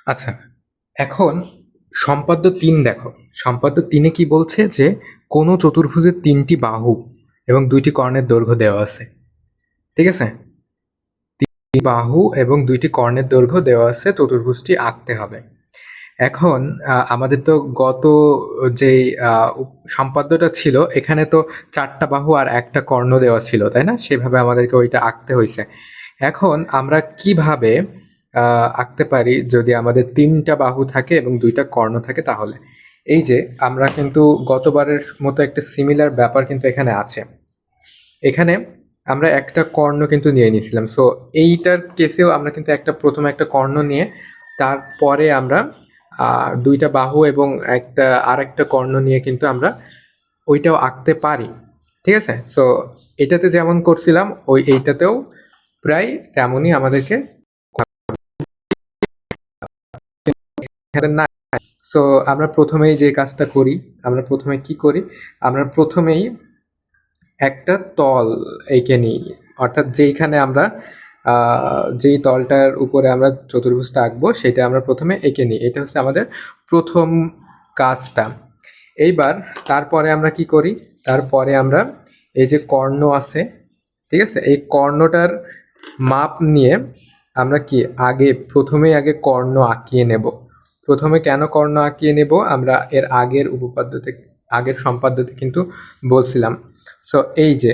আচ্ছা, এখন সম্পাদ্য ৩ দেখো। সম্পাদ্য ৩ এ কি বলছে যে কোনো চতুর্ভুজের ৩ টি বাহু এবং ২ টি কর্ণের দৈর্ঘ্য দেওয়া আছে। ঠিক আছে? ৩ টি বাহু এবং ২ টি কর্ণের দৈর্ঘ্য দেওয়া আছে, চতুর্ভুজটি আঁকতে হবে। এখন আমাদের তো গত যেই সম্পাদ্যটা ছিল এখানে তো ৪ টা বাহু আর ১ টা কর্ণ দেওয়া ছিল, তাই না? সেভাবে আমাদেরকে ওইটা আঁকতে হইছে। এখন আমরা কিভাবে আঁকতে পারি যদি আমাদের ৩ টা বাহু থাকে এবং ২ টা কর্ণ থাকে তাহলে? এই যে আমরা কিন্তু গতবারের মতো একটা সিমিলার ব্যাপার কিন্তু এখানে আছে। এখানে আমরা একটা কর্ণ কিন্তু নিয়ে নিয়েছিলাম। সো এইটার কেসেও আমরা কিন্তু প্রথমে একটা কর্ণ নিয়ে তারপরে আমরা ২ টা বাহু এবং আরেকটা কর্ণ নিয়ে কিন্তু আমরা ওইটাও আঁকতে পারি। ঠিক আছে? সো এটাতে যেমন করছিলাম এইটাতেও প্রায় তেমনই আমাদেরকে না। সো আমরা প্রথমেই যে কাজটা করি, আমরা প্রথমে কি করি? আমরা প্রথমেই একটা তল এঁকে নিই, অর্থাৎ যেইখানে আমরা যেই তলটার উপরে আমরা চতুর্ভুজটা আঁকবো সেটা আমরা প্রথমে এঁকে নিই। এটা হচ্ছে আমাদের প্রথম কাজটা। এইবার তারপরে আমরা কি করি? তারপরে আমরা এই যে কর্ণ আছে, ঠিক আছে, এই কর্ণটার মাপ নিয়ে আমরা কি প্রথমেই আগে কর্ণ আঁকিয়ে নেব। প্রথমে কেন কর্ণ আঁকিয়ে নেব আমরা এর আগের সম্পাদ্যতে কিন্তু বলছিলাম। সো এই যে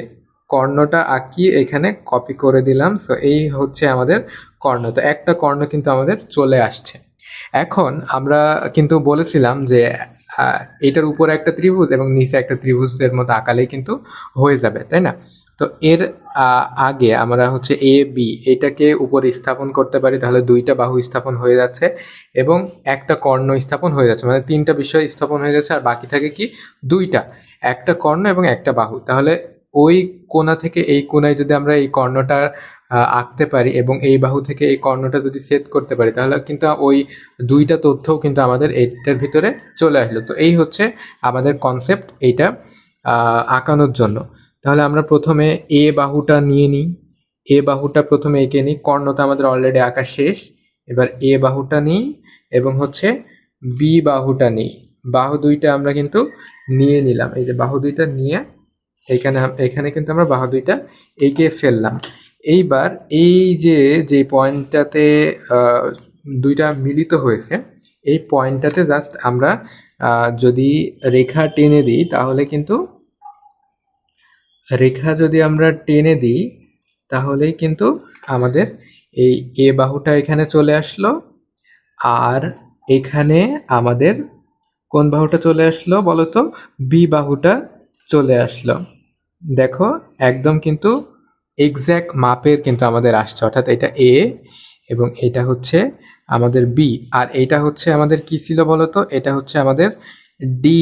কর্ণটা আঁকিয়ে এখানে কপি করে দিলাম। সো এই হচ্ছে আমাদের কর্ণ। তো একটা কর্ণ কিন্তু আমাদের চলে আসছে। এখন আমরা কিন্তু বলেছিলাম যে এটার উপরে একটা ত্রিভুজ এবং নিচে একটা ত্রিভুজের মতো আঁকালেই কিন্তু হয়ে যাবে, তাই না? তো এর আগে আমরা হচ্ছে এ বি এটাকে উপরে স্থাপন করতে পারি, তাহলে ২ টা বাহু স্থাপন হয়ে যাচ্ছে এবং একটা কর্ণ স্থাপন হয়ে যাচ্ছে, মানে ৩ টা বিষয় স্থাপন হয়ে যাচ্ছে। আর বাকি থাকে কি? ২ টা, একটা কর্ণ এবং একটা বাহু। তাহলে ওই কোণা থেকে এই কোণায় যদি আমরা এই কর্ণটা আঁকতে পারি এবং এই বাহু থেকে এই কর্ণটা যদি ছেদ করতে পারি তাহলে কিন্তু ওই ২ টা তথ্যও কিন্তু আমাদের এইটার ভিতরে চলে আসলো। তো এই হচ্ছে আমাদের কনসেপ্ট এইটা আঁকানোর জন্য। তাহলে আমরা প্রথমে এ বাহুটা নিয়ে নিই। এ বাহুটা প্রথমে এঁকে নিই। কর্ণ তো আমাদের অলরেডি আঁকা শেষ। এবার এ বাহুটা নিই এবং হচ্ছে বি বাহুটা নিই। বাহু ২ টা আমরা কিন্তু নিয়ে নিলাম। এই যে বাহু ২ টা নিয়ে এখানে কিন্তু আমরা বাহু ২ টা এঁকে ফেললাম। এইবার এই যে পয়েন্টটাতে ২ টা মিলিত হয়েছে, এই পয়েন্টটাতে জাস্ট আমরা যদি রেখা টেনে দিই তাহলে কিন্তু রেখা যদি আমরা টেনে দিই তাহলেই কিন্তু আমাদের এই এ বাহুটা এখানে চলে আসলো। আর এখানে আমাদের কোন বাহুটা চলে আসলো বলতো? বি বাহুটা চলে আসলো। দেখো একদম কিন্তু এক্স্যাক্ট মাপের কিন্তু আমাদের আসছে, অর্থাৎ এটা এ এবং এটা হচ্ছে আমাদের বি। আর এটা হচ্ছে আমাদের কি ছিল বলতো? এটা হচ্ছে আমাদের ডি,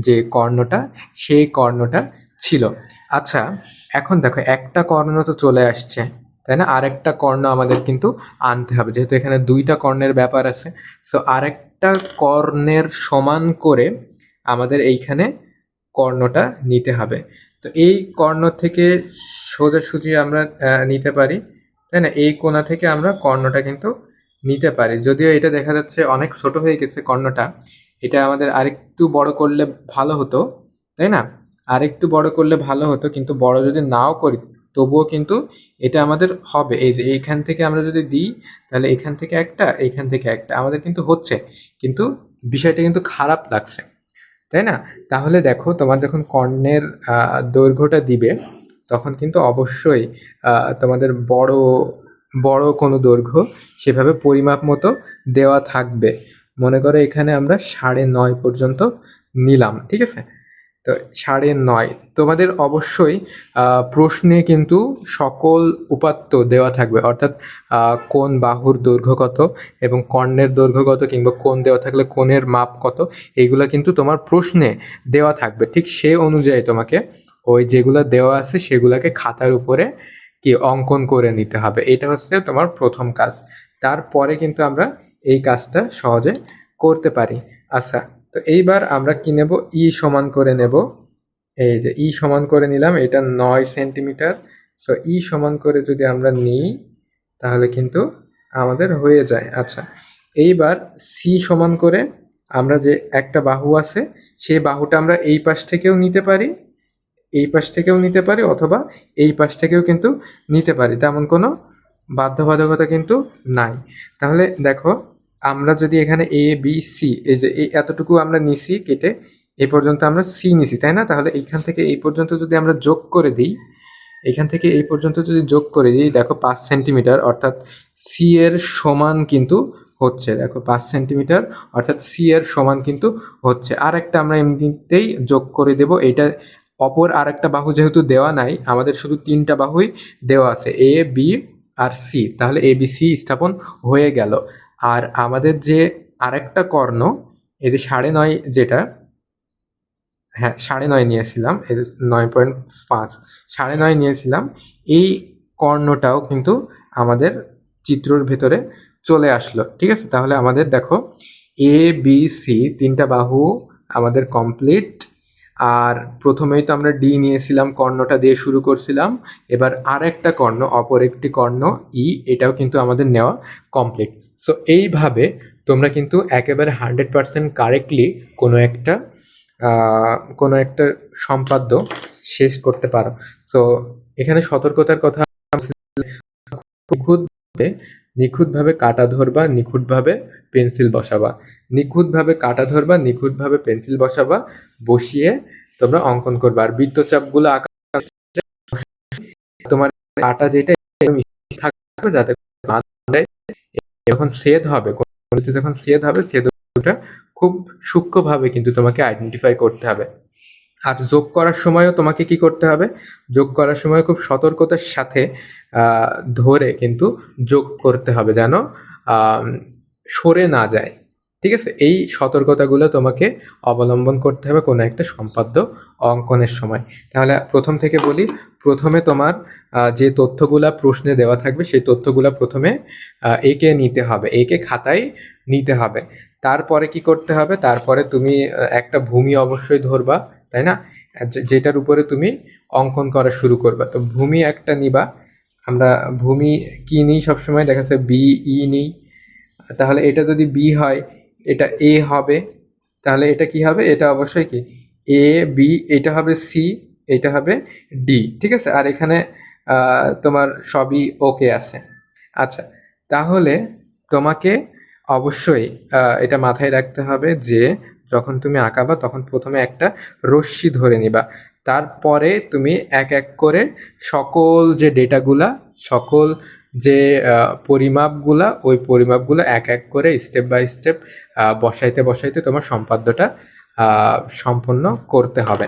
যে কর্ণটা, সেই কর্ণটা ছিল। আচ্ছা, এখন দেখো একটা কর্ণ তো চলে আসছে, তাই না? আরেকটা কর্ণ আমাদের কিন্তু আনতে হবে, যেহেতু এখানে ২ টা কর্ণের ব্যাপার আছে। সো আরেকটা কর্ণের সমান করে আমাদের এইখানে কর্ণটা নিতে হবে। তো এই কর্ণ থেকে সোজাসুজি আমরা নিতে পারি, তাই না? এই কোণা থেকে আমরা কর্ণটা কিন্তু নিতে পারি। যদিও এটা দেখা যাচ্ছে অনেক ছোট হয়ে গেছে কর্ণটা। এটা আমাদের আরেকটু বড় করলে ভালো হতো, তাই না? আরেকটু বড় করলে ভালো হতো, কিন্তু বড় যদি নাও করি তবুও কিন্তু এটা আমাদের হবে। এই যে এইখান থেকে আমরা যদি দিই তাহলে এখান থেকে একটা, এইখান থেকে একটা আমাদের কিন্তু হচ্ছে। কিন্তু বিষয়টা কিন্তু খারাপ লাগছে, তাই না? তাহলে দেখো তোমার যখন কর্ণের দৈর্ঘ্যটা দিবে তখন কিন্তু অবশ্যই তোমাদের বড় বড় কোনো দৈর্ঘ্য সেভাবে পরিমাপ মতো দেওয়া থাকবে। মনে করো এখানে আমরা ৯.৫ পর্যন্ত নিলাম, ঠিক আছে? তো ৯.৫ তোমাদের অবশ্যই প্রশ্নে কিন্তু সকল উপাত্ত দেওয়া থাকবে, অর্থাৎ কোন বাহুর দৈর্ঘ্য কত এবং কর্ণের দৈর্ঘ্য কত, কিংবা কোণ দেওয়া থাকলে কোণের মাপ কত, এইগুলা কিন্তু তোমার প্রশ্নে দেওয়া থাকবে। ঠিক সে অনুযায়ী তোমাকে ওই যেগুলো দেওয়া আছে সেগুলাকে খাতার উপরে কি অঙ্কন করে নিতে হবে। এটা হচ্ছে তোমার প্রথম কাজ। তারপরে কিন্তু আমরা এই কাজটা সহজে করতে পারি। আচ্ছা, তো এইবার আমরা কি নেব? সমান করে নেব। এই যে সমান করে নিলাম, এটা ৯ সেন্টিমিটার। সো সমান করে যদি আমরা নিই তাহলে কিন্তু আমাদের হয়ে যায়। আচ্ছা, এইবার সি সমান করে আমরা যে একটা বাহু আছে সেই বাহুটা আমরা এই পাশ থেকেও নিতে পারি, এই পাশ থেকেও নিতে পারি, অথবা এই পাশ থেকেও কিন্তু নিতে পারি, তেমন কোনো বাধ্যবাধকতা কিন্তু নাই। তাহলে দেখো আমরা যদি এখানে এ বি সি, এই যে এই এতটুকু আমরা নিছি কেটে, এই পর্যন্ত আমরা সি নিছি, তাই না? তাহলে এইখান থেকে এই পর্যন্ত যদি আমরা যোগ করে দিই, এখান থেকে এই পর্যন্ত যদি যোগ করে দিই, দেখো 5 সেন্টিমিটার, অর্থাৎ সি এর সমান কিন্তু হচ্ছে। দেখো 5 সেন্টিমিটার অর্থাৎ সি এর সমান কিন্তু হচ্ছে। আর একটা আমরা এমনিতেই যোগ করে দেব, এটা অপর আর একটা বাহু যেহেতু দেওয়া নাই, আমাদের শুধু 3টা বাহুই দেওয়া আছে, এ বি আর সি, তাহলে এ বি সি স্থাপন হয়ে গেল। আর আমাদের যে আরেকটা কর্ণ, এই যে 9.5 যেটা, হ্যাঁ 9.5 নিয়েছিলাম, এই 9.5, 9.5 নিয়েছিলাম, এই কর্ণটাও কিন্তু আমাদের চিত্রর ভেতরে চলে আসলো। ঠিক আছে, তাহলে আমাদের দেখো এ বি সি 3টা বাহু আমাদের কমপ্লিট। আর প্রথমেই তো আমরা ডি নিয়েছিলাম, কর্ণটা দিয়ে শুরু করছিলাম, এবার আর একটা কর্ণ, অপর একটি কর্ণ ই, এটাও কিন্তু আমাদের নেওয়া কমপ্লিট। সো এইভাবে তোমরা কিন্তু একেবারে 100% কারেক্টলি কোনো একটা সম্পাদ্য শেষ করতে পারো। সো এখানে সতর্কতার কথা, নিখুঁতভাবে নিখুঁতভাবে কাটা ধরবা, নিখুঁতভাবে পেন্সিল বসাবা, নিখুঁতভাবে কাটা ধরবা, নিখুঁতভাবে পেন্সিল বসাবা, বসিয়ে তোমরা অঙ্কন করবা। আর বৃত্তচাপগুলো আঁকা তোমার কাটা যেটা থাকবে, যাতে যখন ছেদ হবে, যখন ছেদ হবে, ছেদটা খুব সূক্ষ্মভাবে কিন্তু তোমাকে আইডেন্টিফাই করতে হবে। আর যোগ করার সময়ও তোমাকে কি করতে হবে, যোগ করার সময় খুব সতর্কতার সাথে ধরে কিন্তু যোগ করতে হবে, যেন সরে না যায়। ঠিক আছে, এই সতর্কতাগুলো তোমাকে অবলম্বন করতে হবে কোনো একটা সম্পাদ্য অঙ্কনের সময়। তাহলে প্রথম থেকে বলি, প্রথমে তোমার যে তথ্যগুলা প্রশ্নে দেওয়া থাকবে সেই তথ্যগুলা প্রথমে এঁকে নিতে হবে, এঁকে খাতায় নিতে হবে। তারপরে কি করতে হবে, তারপরে তুমি একটা ভূমি অবশ্যই ধরবা, তাই না? যেটার উপরে তুমি অঙ্কন করা শুরু করবা। তো ভূমি একটা নিবা, আমরা ভূমি কি নিই সবসময়, দেখা যাচ্ছে বি ই নিই। তাহলে এটা যদি বি হয়, এটা এ হবে, তাহলে এটা কি হবে, এটা অবশ্যই কি এ বি, এটা হবে সি, এটা হবে ডি। ঠিক আছে, আর এখানে তোমার সবই ওকে আছে। আচ্ছা, তাহলে তোমাকে অবশ্যই এটা মাথায় রাখতে হবে যে যখন তুমি আঁকাবা তখন প্রথমে একটা রশ্মি ধরে নিবা, তারপরে তুমি এক এক করে সকল যে ডেটাগুলা, সকল যে পরিমাপগুলা, ওই পরিমাপগুলো এক এক করে স্টেপ বাই স্টেপ বসাইতে বসাইতে তোমার সম্পাদ্যটা সম্পন্ন করতে হবে।